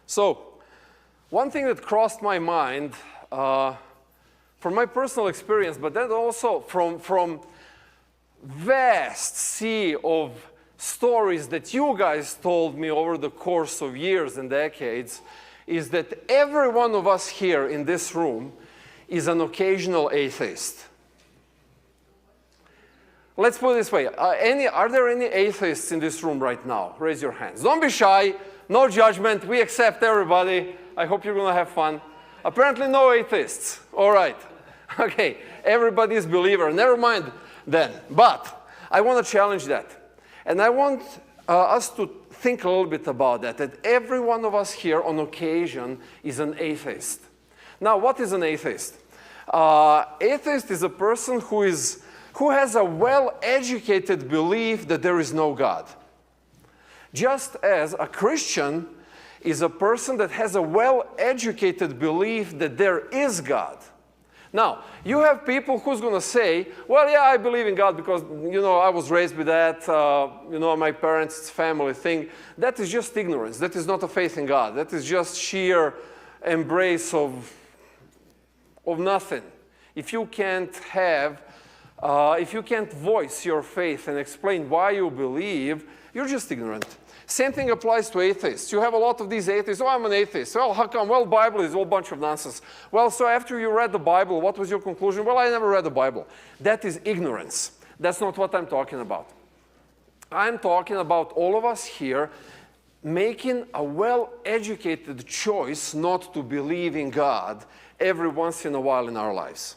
So, one thing that crossed my mind, from my personal experience, but then also from vast sea of stories that you guys told me over the course of years and decades, is that every one of us here in this room is an occasional atheist. Let's put it this way. Are there any atheists in this room right now? Raise your hands. Don't be shy. No judgment. We accept everybody. I hope you're going to have fun. Apparently no atheists. All right. Okay. Everybody is believer. Never mind then. But I want to challenge that. And I want us to think a little bit about that every one of us here on occasion is an atheist. Now, what is an atheist? Atheist is a person who has a well-educated belief that there is no God. Just as a Christian is a person that has a well-educated belief that there is God. Now, you have people who's going to say, well, yeah, I believe in God because, I was raised with that, my parents' family thing. That is just ignorance. That is not a faith in God. That is just sheer embrace of nothing. If you can't voice your faith and explain why you believe, you're just ignorant. Same thing applies to atheists. You have a lot of these atheists. Oh, I'm an atheist. Well, how come? Well, Bible is a whole bunch of nonsense. Well, so after you read the Bible, what was your conclusion? Well, I never read the Bible. That is ignorance. That's not what I'm talking about. I'm talking about all of us here making a well-educated choice not to believe in God every once in a while in our lives.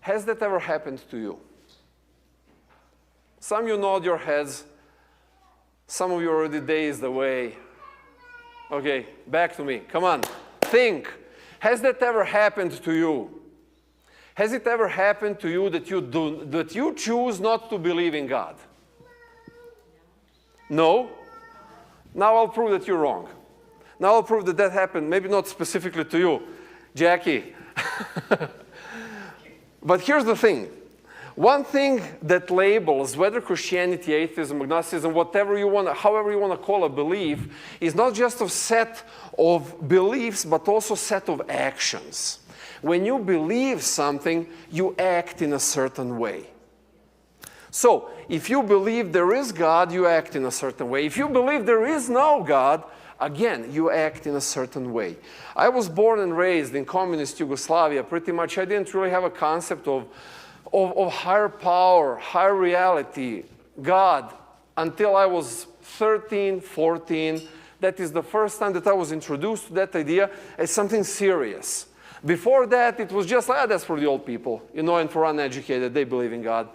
Has that ever happened to you? Some of you nod your heads. Some of you already dazed away. Okay, back to me. Come on, think. Has that ever happened to you? Has it ever happened to you that you choose not to believe in God? No? Now I'll prove that you're wrong. Now I'll prove that that happened, maybe not specifically to you, Jackie. But here's the thing. One thing that labels whether Christianity, atheism, agnosticism, however you want to call a belief, is not just a set of beliefs, but also a set of actions. When you believe something, you act in a certain way. So, if you believe there is God, you act in a certain way. If you believe there is no God, again, you act in a certain way. I was born and raised in communist Yugoslavia. Pretty much, I didn't really have a concept of higher power, higher reality, God, until I was 13, 14. That is the first time that I was introduced to that idea as something serious. Before that, it was just like, that's for the old people, and for uneducated, they believe in God.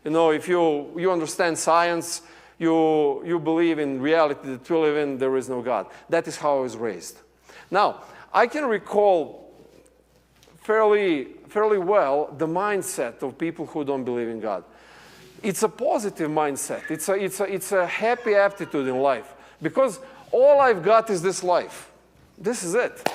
If you understand science, you believe in reality that we live in, there is no God. That is how I was raised. Now, I can recall fairly well the mindset of people who don't believe in God. It's a positive mindset. It's a happy attitude in life. Because all I've got is this life. This is it.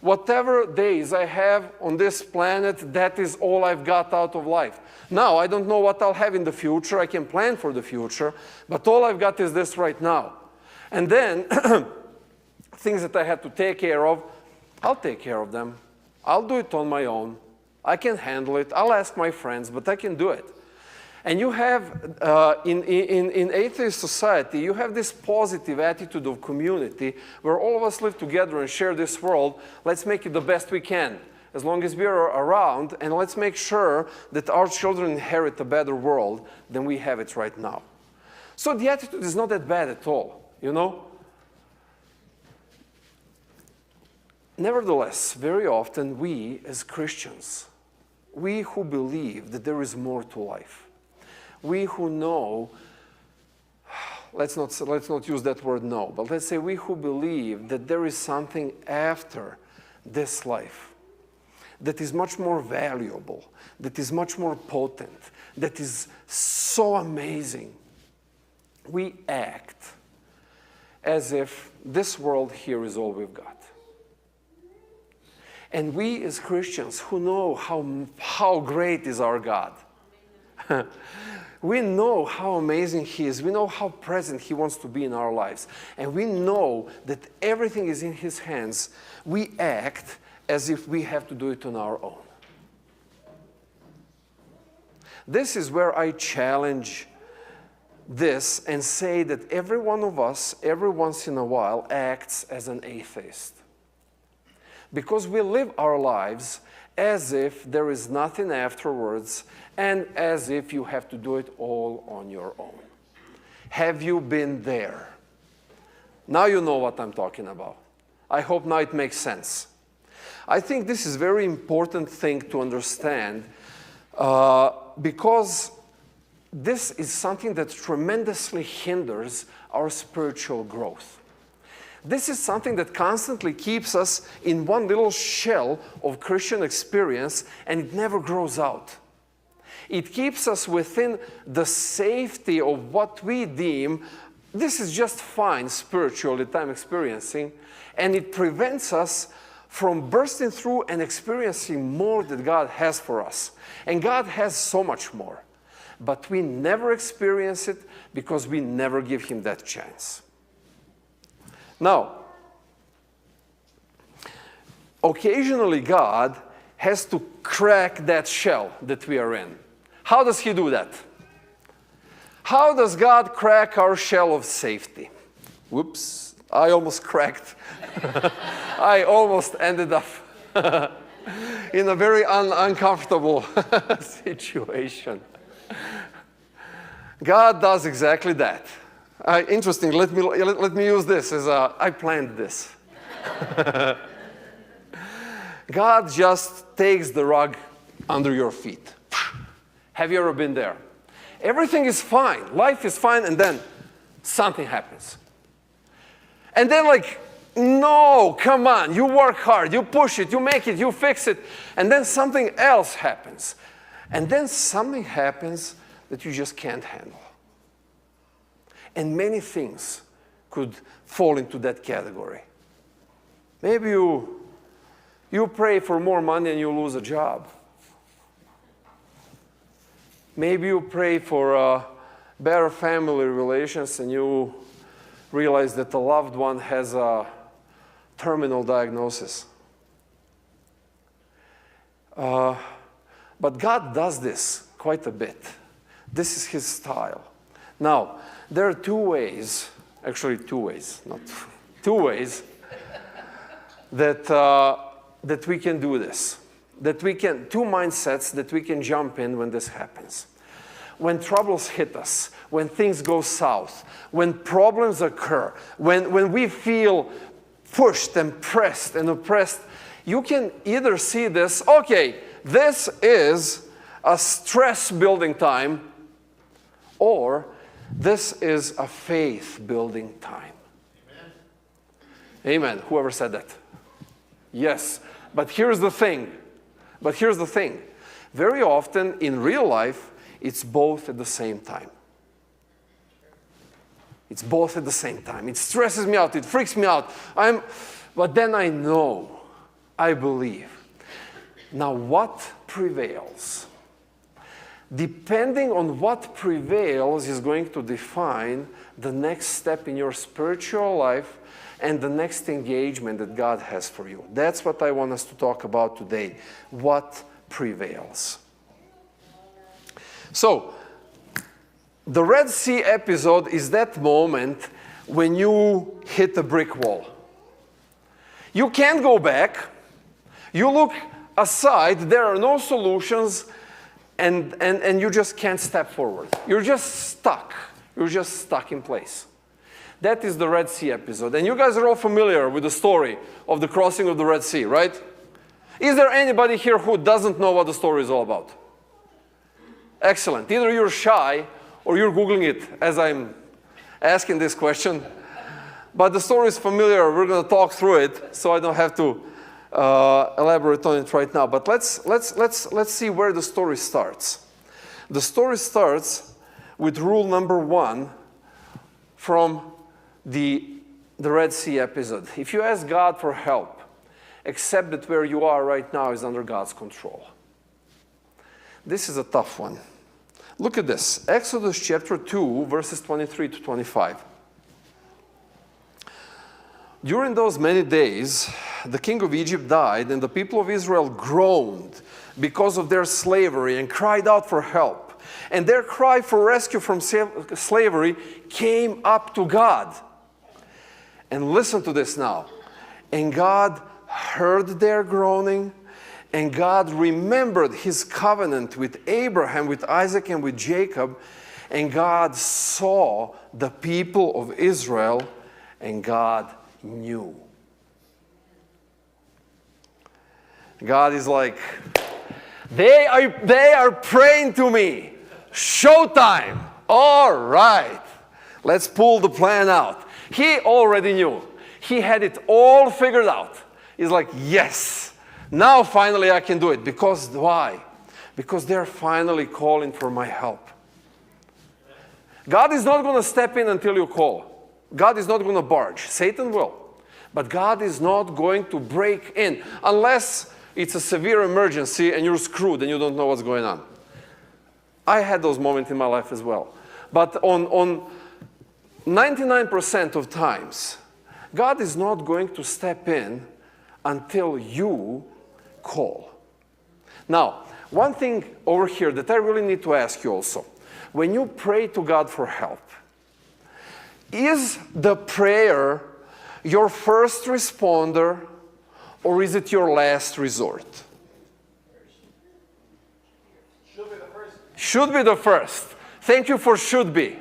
Whatever days I have on this planet, that is all I've got out of life. Now, I don't know what I'll have in the future. I can plan for the future. But all I've got is this right now. And then, things that I have to take care of, I'll take care of them. I'll do it on my own. I can handle it. I'll ask my friends, but I can do it. And you have, in atheist society, you have this positive attitude of community where all of us live together and share this world. Let's make it the best we can, as long as we're around, and let's make sure that our children inherit a better world than we have it right now. So the attitude is not that bad at all, Nevertheless, very often we as Christians, we who believe that there is more to life, we who know, let's not use that word know, but let's say we who believe that there is something after this life that is much more valuable, that is much more potent, that is so amazing, we act as if this world here is all we've got. And we as Christians who know how great is our God, We know how amazing He is. We know how present He wants to be in our lives. And we know that everything is in His hands. We act as if we have to do it on our own. This is where I challenge this and say that every one of us, every once in a while, acts as an atheist. Because we live our lives as if there is nothing afterwards and as if you have to do it all on your own. Have you been there? Now you know what I'm talking about. I hope now it makes sense. I think this is a very important thing to understand because this is something that tremendously hinders our spiritual growth. This is something that constantly keeps us in one little shell of Christian experience, and it never grows out. It keeps us within the safety of what we deem this is just fine spiritually that I'm experiencing, and it prevents us from bursting through and experiencing more that God has for us. And God has so much more. But we never experience it because we never give Him that chance. Now, occasionally God has to crack that shell that we are in. How does He do that? How does God crack our shell of safety? Whoops, I almost cracked. I almost ended up in a very uncomfortable situation. God does exactly that. Interesting, let me use this as I planned this. God just takes the rug under your feet. Have you ever been there? Everything is fine, life is fine, and then something happens. And then like, no, come on, you work hard, you push it, you make it, you fix it, and then something else happens. And then something happens that you just can't handle. And many things could fall into that category. Maybe you pray for more money and you lose a job. Maybe you pray for better family relations and you realize that a loved one has a terminal diagnosis. But God does this quite a bit. This is His style. Now, there are two ways that we can do this. Two mindsets that we can jump in when this happens. When troubles hit us, when things go south, when problems occur, when we feel pushed and pressed and oppressed, you can either see this, okay, this is a stress building time, or this is a faith building time. Amen. Amen. Whoever said that? Yes. But here's the thing. Very often in real life, it's both at the same time. It's both at the same time. It stresses me out. It freaks me out. But then I know, I believe. Now what prevails? Depending on what prevails is going to define the next step in your spiritual life and the next engagement that God has for you. That's what I want us to talk about today. What prevails? So, the Red Sea episode is that moment when you hit a brick wall. You can't go back. You look aside. There are no solutions. And you just can't step forward. You're just stuck. You're just stuck in place. That is the Red Sea episode. And you guys are all familiar with the story of the crossing of the Red Sea, right? Is there anybody here who doesn't know what the story is all about? Excellent. Either you're shy or you're Googling it as I'm asking this question. But the story is familiar. We're going to talk through it, so I don't have to elaborate on it right now. But let's see where the story starts. The story starts with rule number 1 from the Red Sea episode. If you ask God for help, accept that where you are right now is under God's control. This is a tough one. Look at this. Exodus chapter 2, verses 23 to 25. During those many days, the king of Egypt died, and the people of Israel groaned because of their slavery and cried out for help. And their cry for rescue from slavery came up to God. And listen to this now. And God heard their groaning, and God remembered his covenant with Abraham, with Isaac, and with Jacob. And God saw the people of Israel, and God knew. God is like, they are praying to me. Showtime. All right. Let's pull the plan out. He already knew. He had it all figured out. He's like, yes. Now finally I can do it. Because why? Because they're finally calling for my help. God is not going to step in until you call. God is not going to barge. Satan will. But God is not going to break in unless it's a severe emergency and you're screwed and you don't know what's going on. I had those moments in my life as well. But on 99% of times, God is not going to step in until you call. Now, one thing over here that I really need to ask you also. When you pray to God for help, is the prayer your first responder or is it your last resort? Should be the first. Should be the first. Thank you for should be.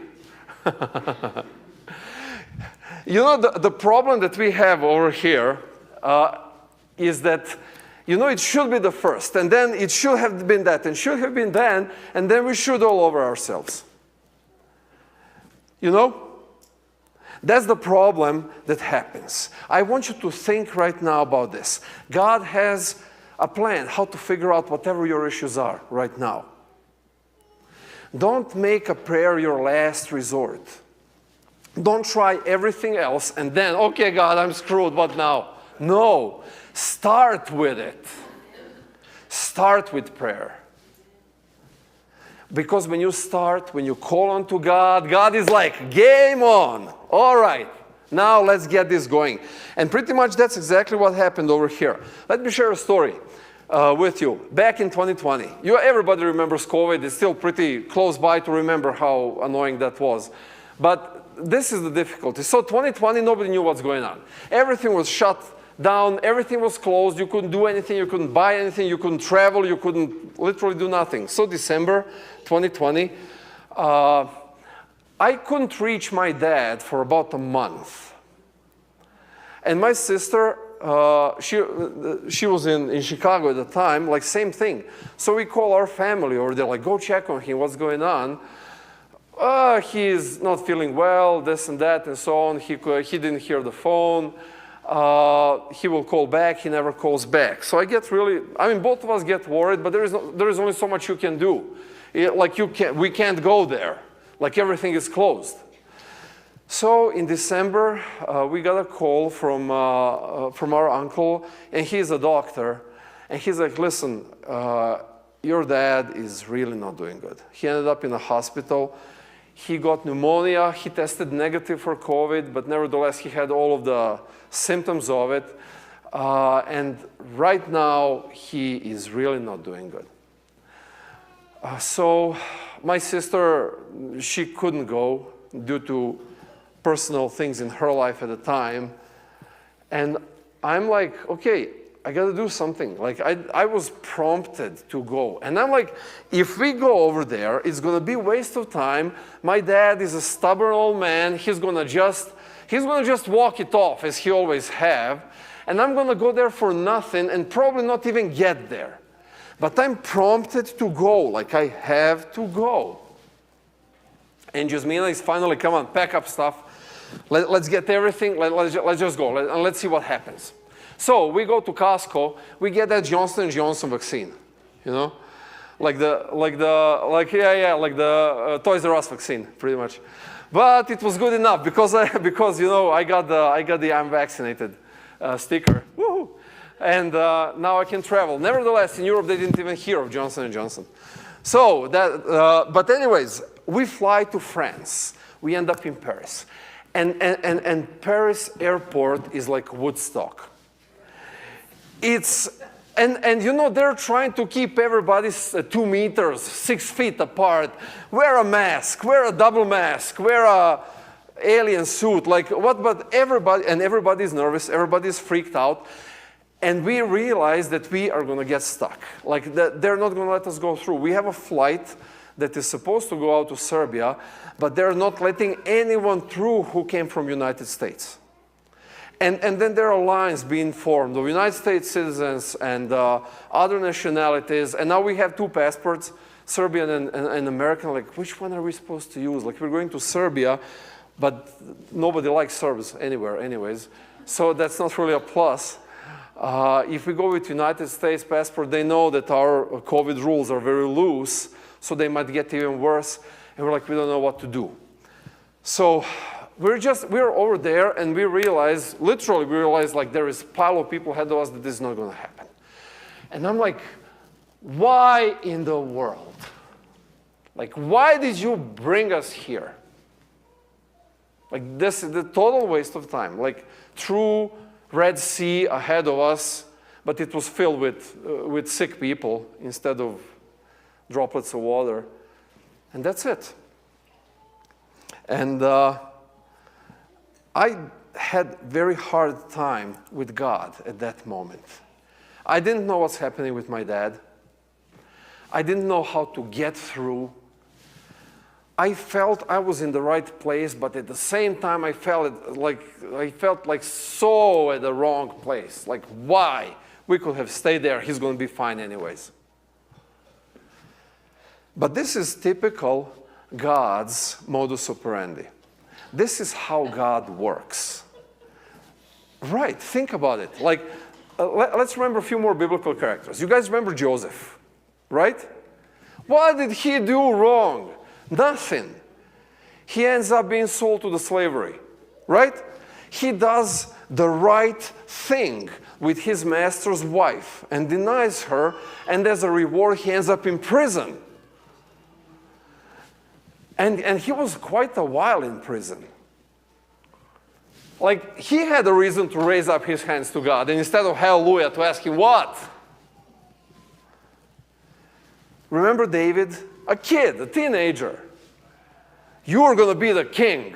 You know, the problem that we have over here is that, you know, it should be the first, and then it should have been that, and should have been then, and then we should all over ourselves. You know? That's the problem that happens. I want you to think right now about this. God has a plan how to figure out whatever your issues are right now. Don't make a prayer your last resort. Don't try everything else and then, okay, God, I'm screwed, what now? No. Start with it. Start with prayer. Because when you start, when you call on to God, God is like, game on. All right, now let's get this going. And pretty much that's exactly what happened over here. Let me share a story with you. Back in 2020, everybody remembers COVID. It's still pretty close by to remember how annoying that was. But this is the difficulty. So 2020, nobody knew what's going on. Everything was shut down. Everything was closed. You couldn't do anything. You couldn't buy anything. You couldn't travel. You couldn't literally do nothing. So December 2020, I couldn't reach my dad for about a month. And my sister, she was in Chicago at the time, like same thing. So we call our family over there, like, go check on him, what's going on. He's not feeling well, this and that and so on. He didn't hear the phone. He will call back, he never calls back. So I get really, I mean, both of us get worried, but there is only so much you can do. We can't go there. Like everything is closed. So in December, we got a call from our uncle, and he's a doctor. And he's like, listen, your dad is really not doing good. He ended up in a hospital. He got pneumonia. He tested negative for COVID, but nevertheless, he had all of the symptoms of it. And right now, he is really not doing good. So my sister, she couldn't go due to personal things in her life at the time. And I'm like, okay, I got to do something. Like I was prompted to go. And I'm like, if we go over there, it's going to be a waste of time. My dad is a stubborn old man. He's going to just walk it off as he always have. And I'm going to go there for nothing and probably not even get there. But I'm prompted to go, like I have to go. And Jasmina is finally, come on, pack up stuff. Let's get everything, let's just go, and let's see what happens. So we go to Costco, we get that Johnson & Johnson vaccine, you know? Like the Toys R Us vaccine, pretty much. But it was good enough because you know, I got the I'm vaccinated sticker. Woohoo! And now I can travel. Nevertheless, in Europe, they didn't even hear of Johnson & Johnson. So, but anyways, we fly to France. We end up in Paris. And Paris airport is like Woodstock. And you know, they're trying to keep everybody 2 meters, 6 feet apart. Wear a mask, wear a double mask, wear a alien suit. Like what, but everybody's nervous, everybody's freaked out. And we realize that we are going to get stuck. Like they're not going to let us go through. We have a flight that is supposed to go out to Serbia, but they're not letting anyone through who came from United States. And then there are lines being formed of United States citizens and other nationalities. And now we have 2 passports, Serbian and American. Like, which one are we supposed to use? Like, we're going to Serbia, but nobody likes Serbs anywhere anyways. So that's not really a plus. If we go with United States passport, they know that our COVID rules are very loose, so they might get even worse. And we're like, we don't know what to do. So we're over there, and we realize, literally we realize, like there is a pile of people ahead of us that this is not going to happen. And I'm like, why in the world? Like, why did you bring us here? Like, this is the total waste of time. Like, through Red Sea ahead of us, but it was filled with sick people instead of droplets of water. And that's it. And I had very hard time with God at that moment. I didn't know what's happening with my dad. I didn't know how to get through. I felt I was in the right place, but at the same time I felt like so at the wrong place. Like, why? We could have stayed there. He's going to be fine anyways. But this is typical God's modus operandi. This is how God works. Right, think about it. Like, let's remember a few more biblical characters. You guys remember Joseph, right? What did he do wrong? Nothing. He ends up being sold to the slavery, right? He does the right thing with his master's wife and denies her, and as a reward, he ends up in prison. And he was quite a while in prison. Like, he had a reason to raise up his hands to God, and instead of hallelujah, to ask him what? Remember David? A kid, a teenager. You are going to be the king.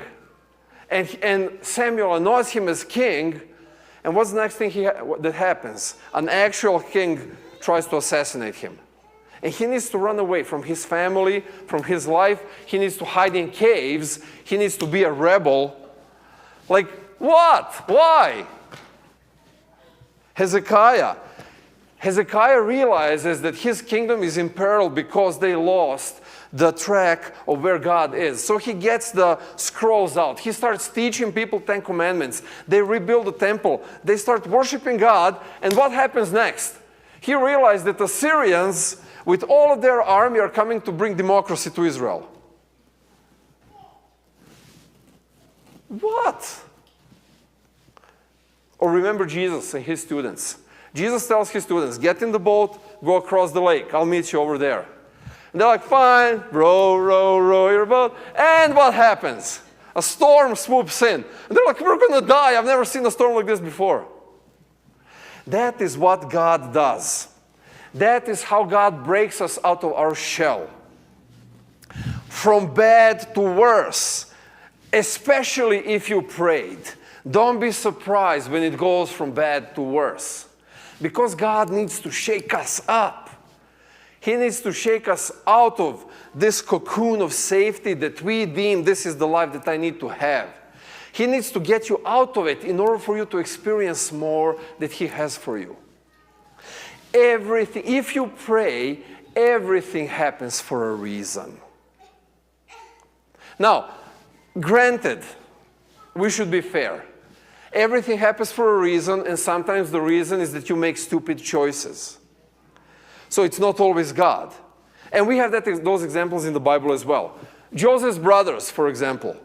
And Samuel anoints him as king, and what's the next thing that happens? An actual king tries to assassinate him. And he needs to run away from his family, from his life. He needs to hide in caves. He needs to be a rebel. Like, what? Why? Hezekiah realizes that his kingdom is in peril because they lost the track of where God is. So he gets the scrolls out. He starts teaching people 10 commandments. They rebuild the temple. They start worshiping God. And what happens next? He realized that the Syrians, with all of their army, are coming to bring democracy to Israel. What? Or remember Jesus and his students. Jesus tells his students, get in the boat, go across the lake. I'll meet you over there. And they're like, fine, row, row, row your boat. And what happens? A storm swoops in. And they're like, we're going to die. I've never seen a storm like this before. That is what God does. That is how God breaks us out of our shell. From bad to worse. Especially if you prayed. Don't be surprised when it goes from bad to worse. Because God needs to shake us up. He needs to shake us out of this cocoon of safety that we deem this is the life that I need to have. He needs to get you out of it in order for you to experience more that He has for you. Everything, if you pray, everything happens for a reason. Now, granted, we should be fair. Everything happens for a reason, and sometimes the reason is that you make stupid choices. So it's not always God. And we have those examples in the Bible as well. Joseph's brothers, for example.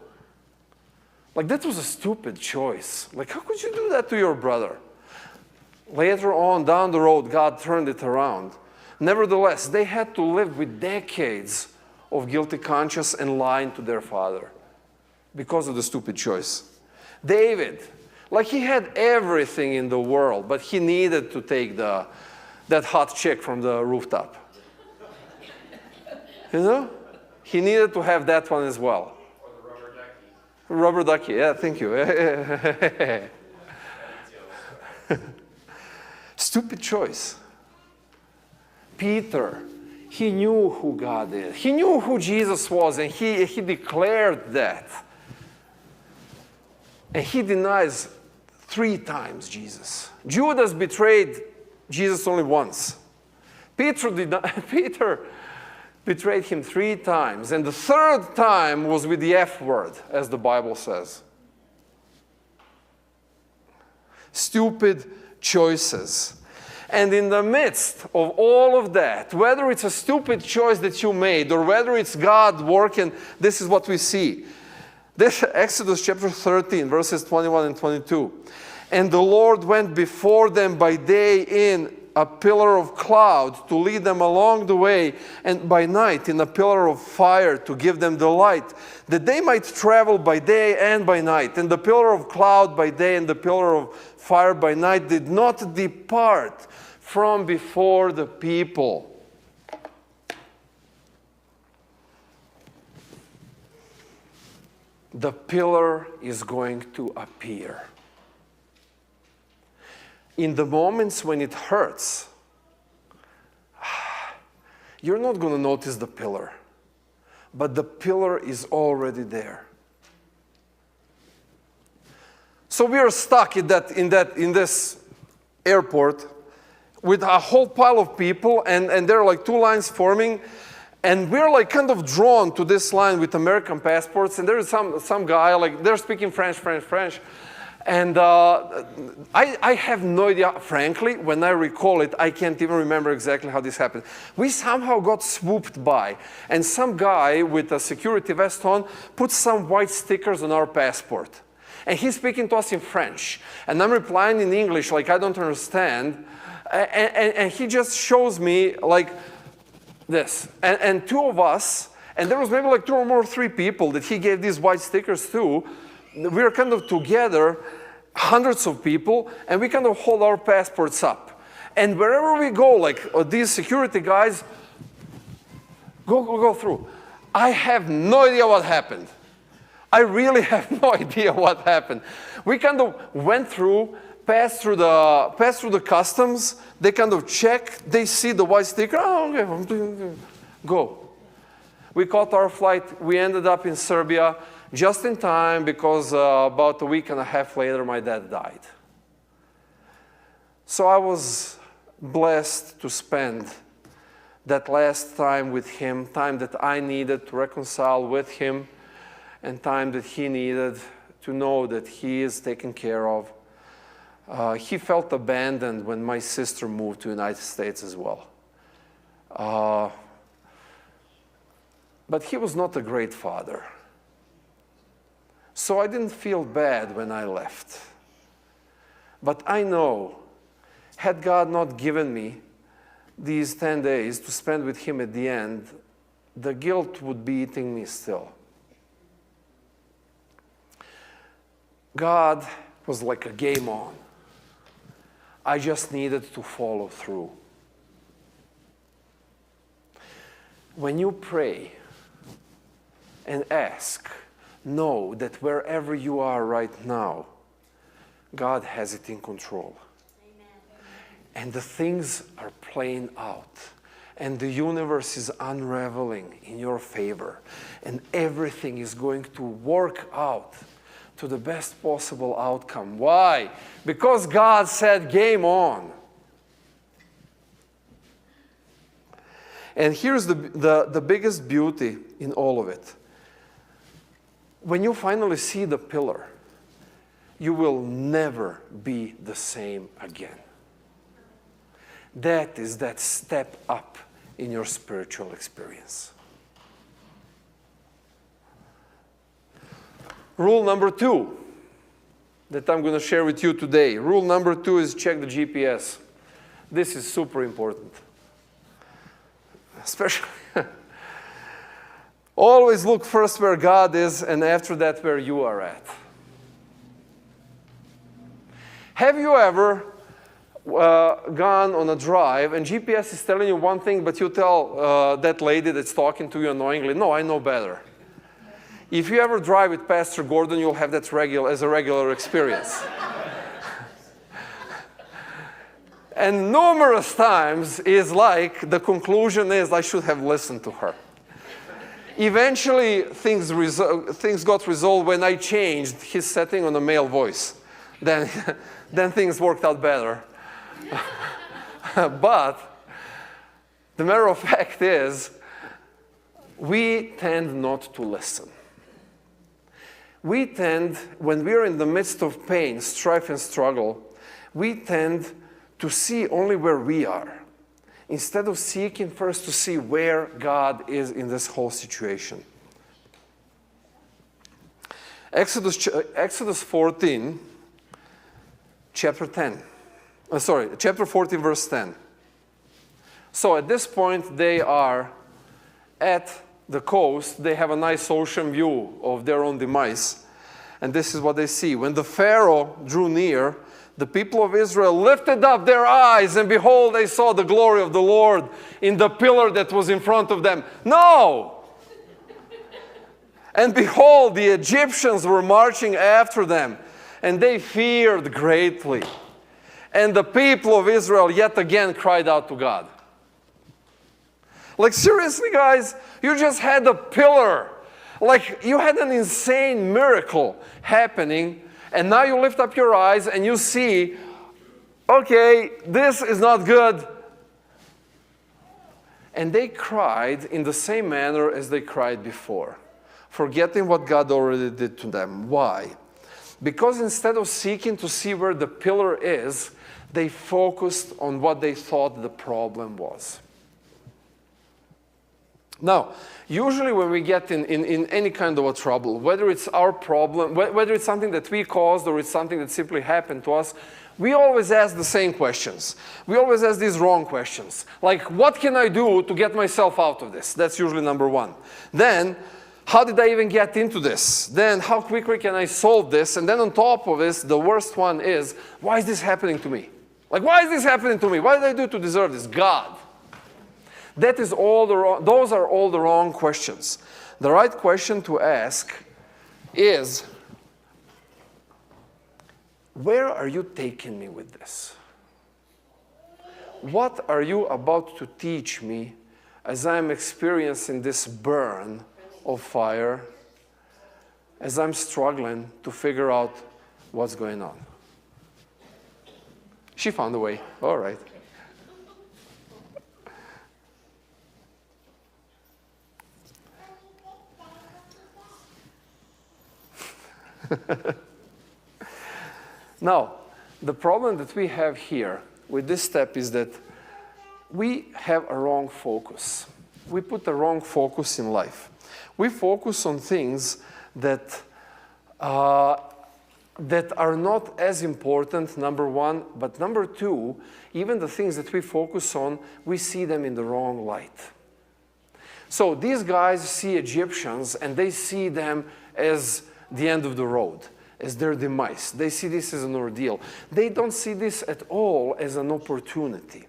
Like, that was a stupid choice. Like, how could you do that to your brother? Later on, down the road, God turned it around. Nevertheless, they had to live with decades of guilty conscience and lying to their father because of the stupid choice. David, like he had everything in the world, but he needed to take that hot chick from the rooftop. You know? He needed to have that one as well. Or the rubber ducky. Rubber ducky, yeah, thank you. Stupid choice. Peter, he knew who God is. He knew who Jesus was, and he declared that. And he denies 3 times Jesus. Judas betrayed Jesus only once. Peter betrayed him 3 times, and the 3rd time was with the F word, as the Bible says. Stupid choices. And in the midst of all of that, whether it's a stupid choice that you made or whether it's God working, this is what we see. This Exodus chapter 13, verses 21 and 22. And the Lord went before them by day in a pillar of cloud to lead them along the way, and by night in a pillar of fire to give them the light, that they might travel by day and by night. And the pillar of cloud by day and the pillar of fire by night did not depart from before the people. The pillar is going to appear. In the moments when it hurts, you're not going to notice the pillar, but the pillar is already there. So we are stuck in this airport with a whole pile of people, and there are like 2 lines forming, and we're like kind of drawn to this line with American passports, and there is some guy, like they're speaking French, and I have no idea, frankly, when I recall it, I can't even remember exactly how this happened. We somehow got swooped by, and some guy with a security vest on put some white stickers on our passport. And he's speaking to us in French, and I'm replying in English like I don't understand, and he just shows me like this. And 2 of us, and there was maybe like 2 or 3 people that he gave these white stickers to. We were kind of together, hundreds of people, and we kind of hold our passports up. And wherever we go, like these security guys, go through. I have no idea what happened. I really have no idea what happened. We kind of went through, passed through the customs. They kind of check. They see the white sticker. Oh, okay, go. We caught our flight. We ended up in Serbia just in time because about a week and a half later, my dad died. So I was blessed to spend that last time with him, time that I needed to reconcile with him, and time that he needed to know that he is taken care of. He felt abandoned when my sister moved to the United States as well. But he was not a great father. So I didn't feel bad when I left. But I know, had God not given me these 10 days to spend with him at the end, the guilt would be eating me still. God was like a game on. I just needed to follow through. When you pray and ask, know that wherever you are right now, God has it in control. Amen. And the things are playing out. And the universe is unraveling in your favor. And everything is going to work out to the best possible outcome. Why? Because God said, game on. And here's the biggest beauty in all of it. When you finally see the pillar, you will never be the same again. That is that step up in your spiritual experience. Rule number 2 that I'm going to share with you today. Rule number 2 is check the GPS. This is super important. Especially, always look first where God is, and after that where you are at. Have you ever gone on a drive and GPS is telling you one thing, but you tell that lady that's talking to you annoyingly, no, I know better. If you ever drive with Pastor Gordon, you'll have that as a regular experience. And numerous times is like, the conclusion is, I should have listened to her. Eventually, things got resolved when I changed his setting on a male voice. Then things worked out better. But the matter of fact is, we tend not to listen. We tend, when we're in the midst of pain, strife, and struggle, we tend to see only where we are, instead of seeking first to see where God is in this whole situation. Exodus 14, chapter 14, verse 10. So at this point, they are at the coast. They have a nice ocean view of their own demise. And this is what they see. When the Pharaoh drew near, the people of Israel lifted up their eyes, and behold, they saw the glory of the Lord in the pillar that was in front of them. No! And behold, the Egyptians were marching after them, and they feared greatly. And the people of Israel yet again cried out to God. Like, seriously, guys, you just had a pillar. Like, you had an insane miracle happening, and now you lift up your eyes and you see, okay, this is not good. And they cried in the same manner as they cried before, forgetting what God already did to them. Why? Because instead of seeking to see where the pillar is, they focused on what they thought the problem was. Now, usually when we get in any kind of a trouble, whether it's our problem, whether it's something that we caused or it's something that simply happened to us, we always ask the same questions. We always ask these wrong questions. Like, what can I do to get myself out of this? That's usually number one. Then, how did I even get into this? Then, how quickly can I solve this? And then on top of this, the worst one is, why is this happening to me? Like, why is this happening to me? What did I do to deserve this? God. Those are all the wrong questions. The right question to ask is, where are you taking me with this? What are you about to teach me as I'm experiencing this burn of fire, as I'm struggling to figure out what's going on? She found a way. All right. Now, the problem that we have here with this step is that we have a wrong focus. We put a wrong focus in life. We focus on things that are not as important, number one, but number two, even the things that we focus on, we see them in the wrong light. So these guys see Egyptians and they see them as the end of the road, as their demise. They see this as an ordeal. They don't see this at all as an opportunity,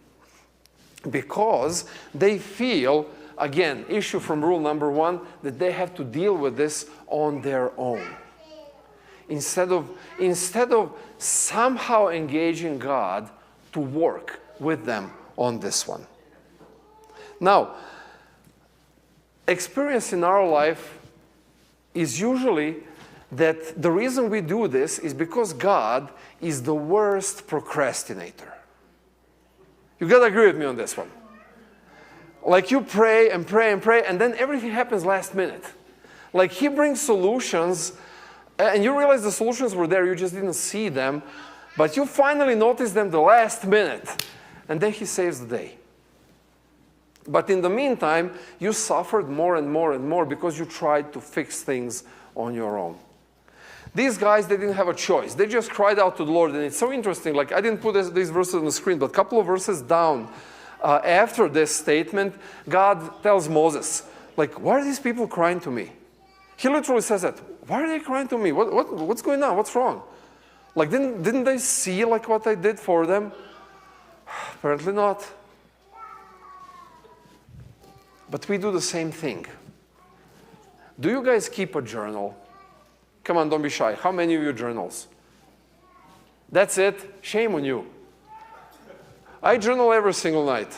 because they feel, again, issue from rule number one, that they have to deal with this on their own. Instead of somehow engaging God to work with them on this one. Now, experience in our life is usually that the reason we do this is because God is the worst procrastinator. You gotta agree with me on this one. Like, you pray and pray and pray, and then everything happens last minute. Like, He brings solutions, and you realize the solutions were there, you just didn't see them, but you finally notice them the last minute, and then He saves the day. But in the meantime, you suffered more and more and more because you tried to fix things on your own. These guys, they didn't have a choice. They just cried out to the Lord. And it's so interesting. Like, I didn't put these verses on the screen, but a couple of verses down, after this statement, God tells Moses, like, why are these people crying to me? He literally says that. Why are they crying to me? What's going on? What's wrong? Like, didn't they see like what I did for them? Apparently not. But we do the same thing. Do you guys keep a journal? Come on, don't be shy. How many of you journals? That's it? Shame on you. I journal every single night.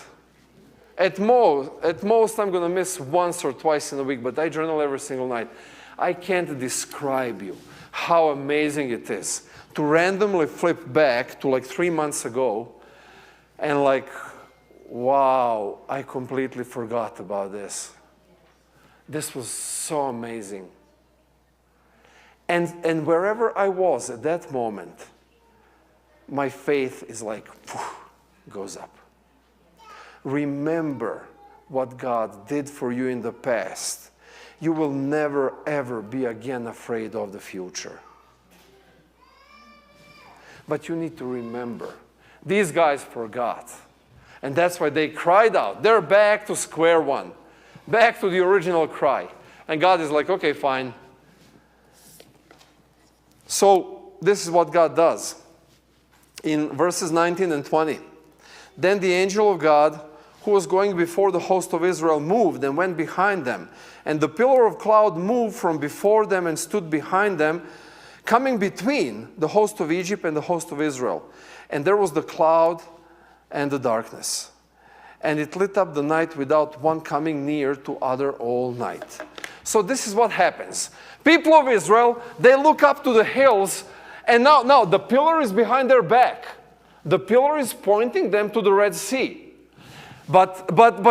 At most, I'm going to miss once or twice in a week, but I journal every single night. I can't describe you how amazing it is to randomly flip back to like 3 months ago and like, wow, I completely forgot about this. This was so amazing. And wherever I was at that moment, my faith is like, goes up. Remember what God did for you in the past. You will never, ever be again afraid of the future. But you need to remember, these guys forgot. And that's why they cried out. They're back to square one. Back to the original cry. And God is like, okay, fine. So this is what God does. In verses 19 and 20. Then the angel of God, who was going before the host of Israel, moved and went behind them. And the pillar of cloud moved from before them and stood behind them, coming between the host of Egypt and the host of Israel. And there was the cloud and the darkness. And it lit up the night without one coming near to other all night. So this is what happens. People of Israel, they look up to the hills, and now the pillar is behind their back. The pillar is pointing them to the Red Sea. But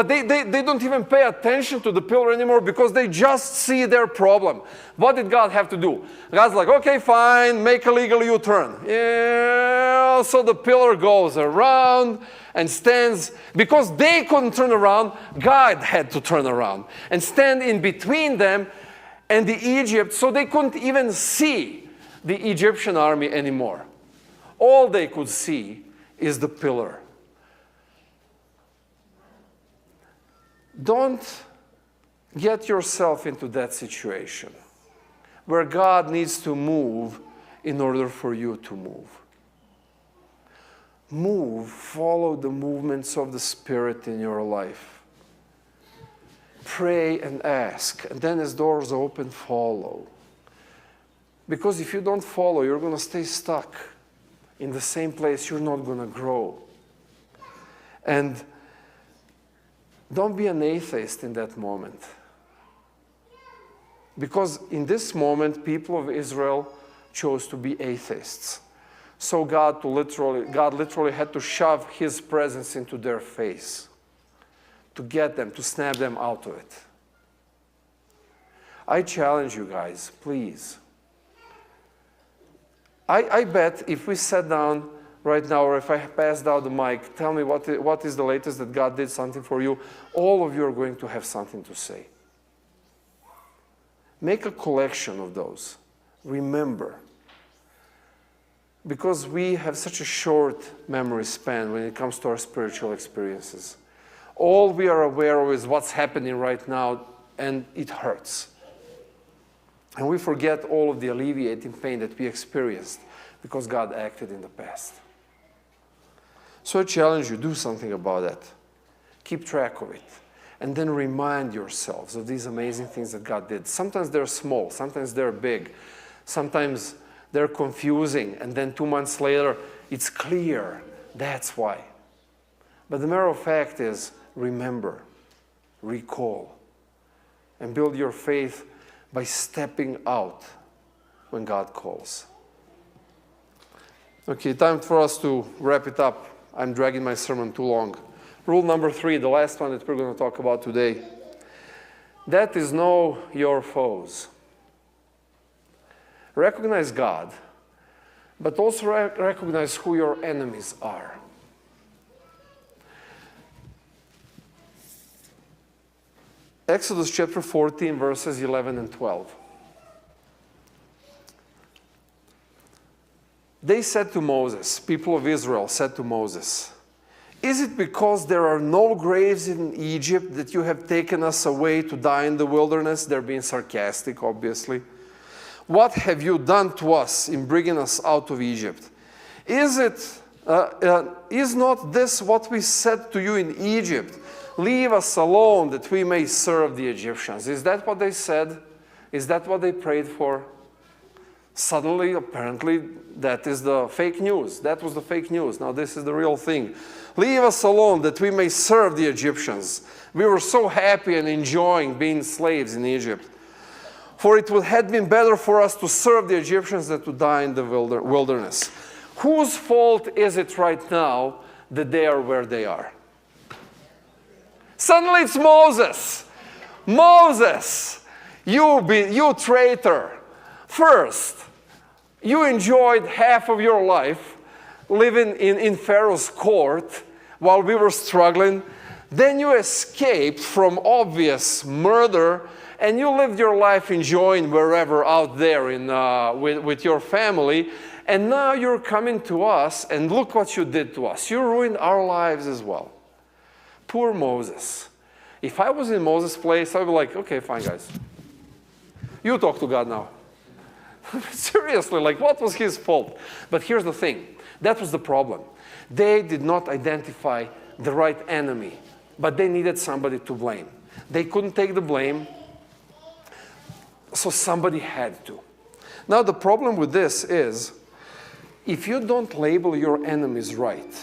they don't even pay attention to the pillar anymore because they just see their problem. What did God have to do? God's like, okay, fine, make a legal U-turn. Yeah, so the pillar goes around and stands. Because they couldn't turn around, God had to turn around and stand in between them and the Egypt, so they couldn't even see the Egyptian army anymore. All they could see is the pillar. Don't get yourself into that situation where God needs to move in order for you to move. Move, follow the movements of the Spirit in your life. Pray and ask, and then as doors open, follow. Because if you don't follow, you're going to stay stuck in the same place. You're not going to grow. And don't be an atheist in that moment. Because in this moment, people of Israel chose to be atheists. So God literally had to shove His presence into their face to get them, to snap them out of it. I challenge you guys, please. I bet if we sat down right now, or if I passed out the mic, tell me what is the latest that God did something for you, all of you are going to have something to say. Make a collection of those. Remember. Because we have such a short memory span when it comes to our spiritual experiences. All we are aware of is what's happening right now, and it hurts. And we forget all of the alleviating pain that we experienced because God acted in the past. So I challenge you, do something about that. Keep track of it. And then remind yourselves of these amazing things that God did. Sometimes they're small, sometimes they're big, sometimes they're confusing, and then 2 months later, it's clear. That's why. But the matter of fact is, remember, recall, and build your faith by stepping out when God calls. Okay, time for us to wrap it up. I'm dragging my sermon too long. Rule number 3, the last one that we're going to talk about today. That is, know your foes. Recognize God, but also recognize who your enemies are. Exodus chapter 14, verses 11 and 12. They said to Moses, people of Israel said to Moses, Is it because there are no graves in Egypt that you have taken us away to die in the wilderness? They're being sarcastic, obviously. What have you done to us in bringing us out of Egypt? Is not this what we said to you in Egypt? Leave us alone that we may serve the Egyptians. Is that what they said? Is that what they prayed for? Suddenly, apparently, that is the fake news. That was the fake news. Now this is the real thing. Leave us alone that we may serve the Egyptians. We were so happy and enjoying being slaves in Egypt. For it would have been better for us to serve the Egyptians than to die in the wilderness. Whose fault is it right now that they are where they are? Suddenly it's Moses. Moses, you traitor. First, you enjoyed half of your life living in Pharaoh's court while we were struggling. Then you escaped from obvious murder and you lived your life enjoying wherever out there with your family. And now you're coming to us and look what you did to us. You ruined our lives as well. Poor Moses. If I was in Moses' place, I'd be like, okay, fine, guys. You talk to God now. Seriously, like what was his fault? But here's the thing. That was the problem. They did not identify the right enemy, but they needed somebody to blame. They couldn't take the blame, so somebody had to. Now the problem with this is, if you don't label your enemies right,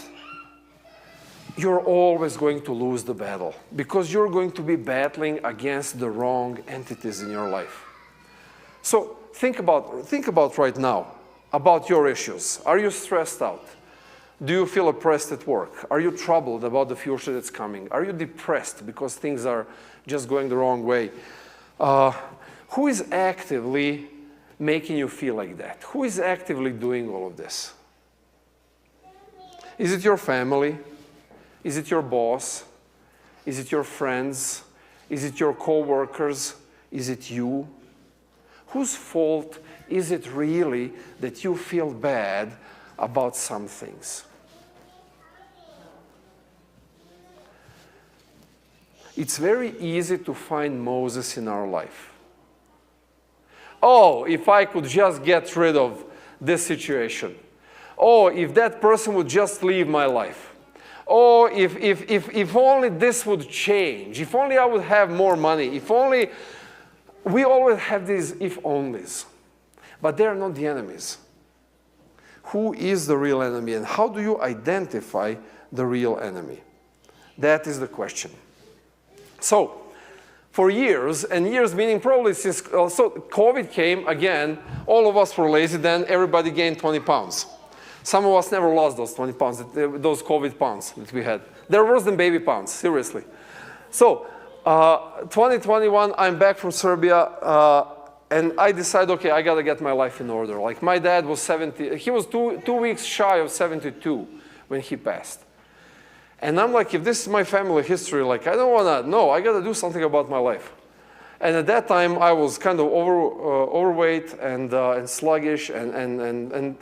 you're always going to lose the battle because you're going to be battling against the wrong entities in your life. So think about right now, about your issues. Are you stressed out? Do you feel oppressed at work? Are you troubled about the future that's coming? Are you depressed because things are just going the wrong way? Who is actively making you feel like that? Who is actively doing all of this? Is it your family? Is it your boss? Is it your friends? Is it your co-workers? Is it you? Whose fault is it really that you feel bad about some things? It's very easy to find Moses in our life. Oh, if I could just get rid of this situation. Oh, if that person would just leave my life. Oh, if only this would change. If only I would have more money. If only... We always have these if-onlys. But they are not the enemies. Who is the real enemy and how do you identify the real enemy? That is the question. So, for years, and years meaning probably since so COVID came, again, all of us were lazy then, everybody gained 20 pounds. Some of us never lost those 20 pounds, those COVID pounds that we had. They're worse than baby pounds, seriously. So, 2021, I'm back from Serbia, and I decided, okay, I gotta get my life in order. Like my dad was 70, he was two weeks shy of 72 when he passed. And I'm like, if this is my family history, like I don't wanna, no, I gotta do something about my life. And at that time, I was kind of overweight and sluggish and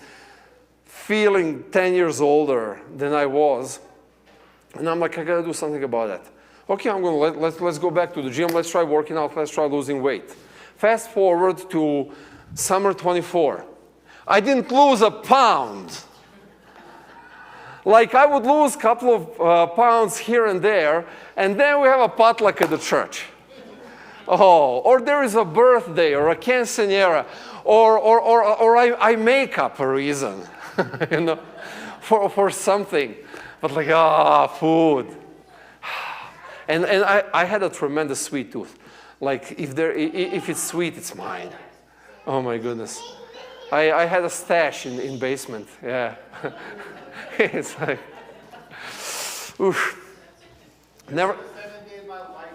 feeling 10 years older than I was. And I'm like, I gotta do something about that. Okay, let's go back to the gym, let's try working out, let's try losing weight. Fast forward to summer 24. I didn't lose a pound. Like I would lose a couple of pounds here and there, and then we have a potluck at the church. Oh, or there is a birthday or a quinceañera, or I make up a reason, you know, for something. But like, food. And I had a tremendous sweet tooth. Like if it's sweet, it's mine. Oh my goodness. I had a stash in basement, yeah. It's like, oof. Never. 7 days my life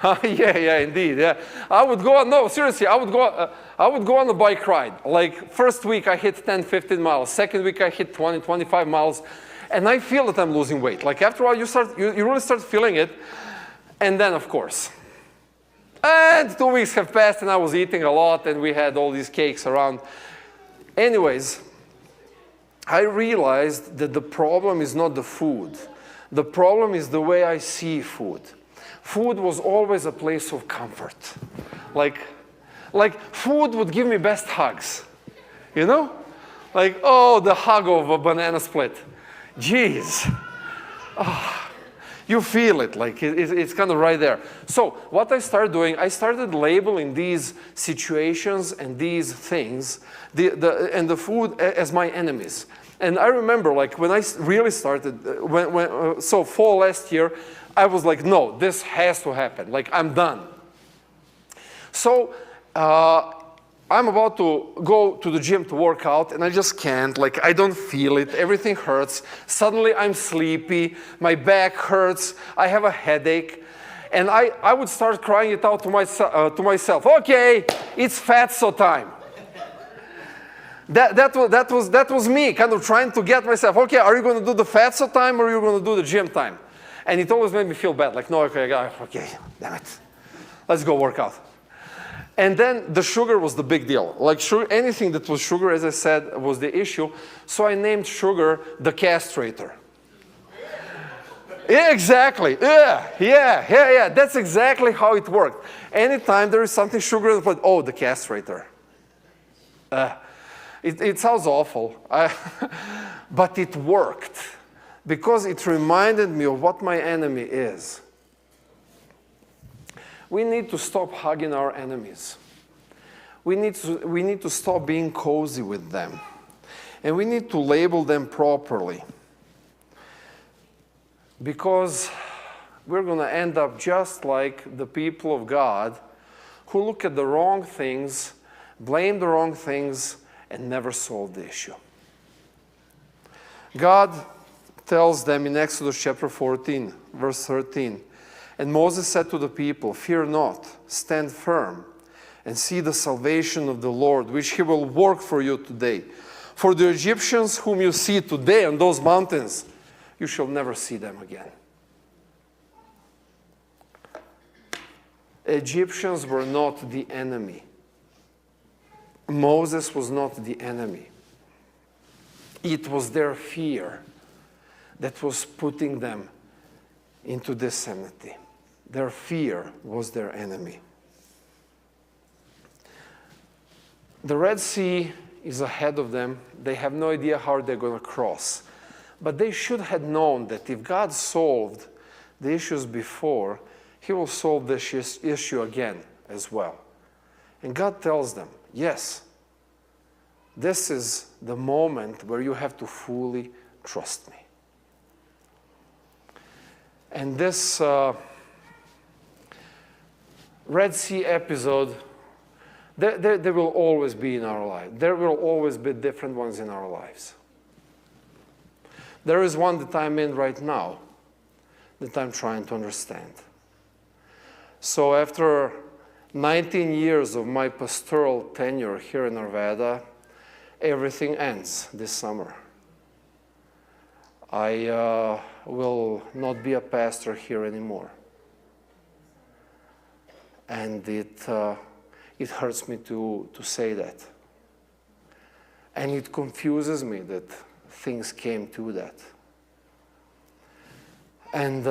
right. Yeah, indeed, yeah. I would go on, no, seriously, I would go on a bike ride. Like first week I hit 10, 15 miles. Second week I hit 20, 25 miles. And I feel that I'm losing weight. Like after a while you really start feeling it. And then of course. And 2 weeks have passed and I was eating a lot and we had all these cakes around. Anyways, I realized that the problem is not the food. The problem is the way I see food. Food was always a place of comfort. Like food would give me best hugs, you know? Like, oh, the hug of a banana split. Jeez. Oh, you feel it, like it's kind of right there. So what I started doing, I started labeling these situations and these things, and the food as my enemies. And I remember, like, when I really started, so fall last year, I was like, no, this has to happen. Like, I'm done. So I'm about to go to the gym to work out, and I just can't. Like, I don't feel it. Everything hurts. Suddenly, I'm sleepy. My back hurts. I have a headache. And I would start crying it out to myself. Okay, it's fatso time. That was me, kind of trying to get myself, okay, are you going to do the fatso time or are you going to do the gym time? And it always made me feel bad, like, no, okay, damn it. Let's go work out. And then the sugar was the big deal. Like, anything that was sugar, as I said, was the issue. So I named sugar the castrator. Yeah, exactly. Yeah. That's exactly how it worked. Anytime there is something sugar, oh, the castrator. It sounds awful, but it worked because it reminded me of what my enemy is. We need to stop hugging our enemies. We need to stop being cozy with them. And we need to label them properly. Because we're going to end up just like the people of God who look at the wrong things, blame the wrong things, and never solve the issue. God tells them in Exodus chapter 14, verse 13, and Moses said to the people, fear not, stand firm, and see the salvation of the Lord, which he will work for you today. For the Egyptians whom you see today on those mountains, you shall never see them again. Egyptians were not the enemy. Moses was not the enemy. It was their fear that was putting them into this enmity. Their fear was their enemy. The Red Sea is ahead of them. They have no idea how they're going to cross. But they should have known that if God solved the issues before, he will solve this issue again as well. And God tells them, yes, this is the moment where you have to fully trust me. And this Red Sea episode, there will always be in our life. There will always be different ones in our lives. There is one that I'm in right now that I'm trying to understand. So after 19 years of my pastoral tenure here in Arvada, everything ends this summer. I will not be a pastor here anymore. And it hurts me to say that. And it confuses me that things came to that. And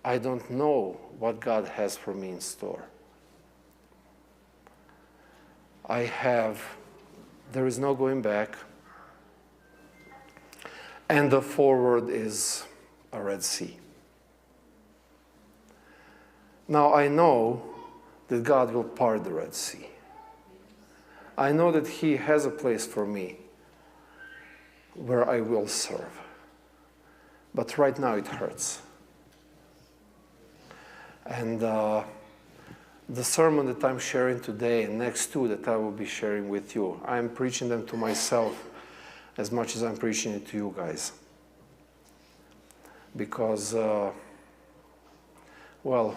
I don't know what God has for me in store. There is no going back. And the forward is a Red Sea. Now I know that God will part the Red Sea. I know that he has a place for me where I will serve. But right now it hurts. And the sermon that I'm sharing today and next two that I will be sharing with you, I'm preaching them to myself as much as I'm preaching it to you guys. Because, well,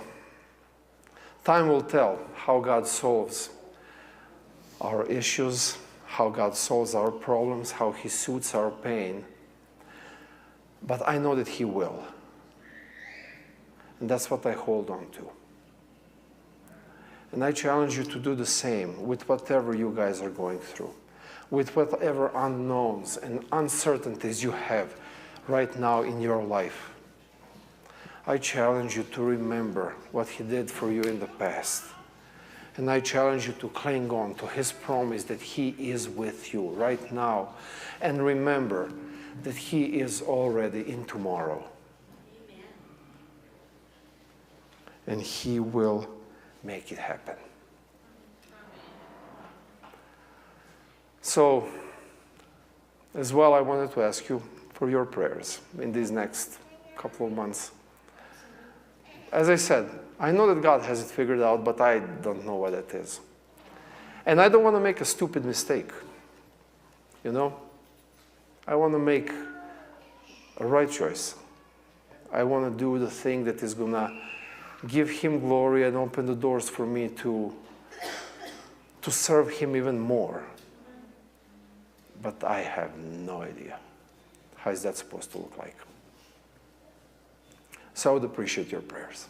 time will tell how God solves our issues, how God solves our problems, how he soothes our pain. But I know that he will. And that's what I hold on to. And I challenge you to do the same with whatever you guys are going through. With whatever unknowns and uncertainties you have right now in your life. I challenge you to remember what he did for you in the past. And I challenge you to cling on to his promise that he is with you right now. And remember that he is already in tomorrow. Amen. And he will make it happen. So, as well, I wanted to ask you for your prayers in these next couple of months. As I said, I know that God has it figured out, but I don't know what it is. And I don't want to make a stupid mistake. You know? I want to make a right choice. I want to do the thing that is going to give him glory and open the doors for me to serve him even more. But I have no idea. How is that supposed to look like? So I would appreciate your prayers.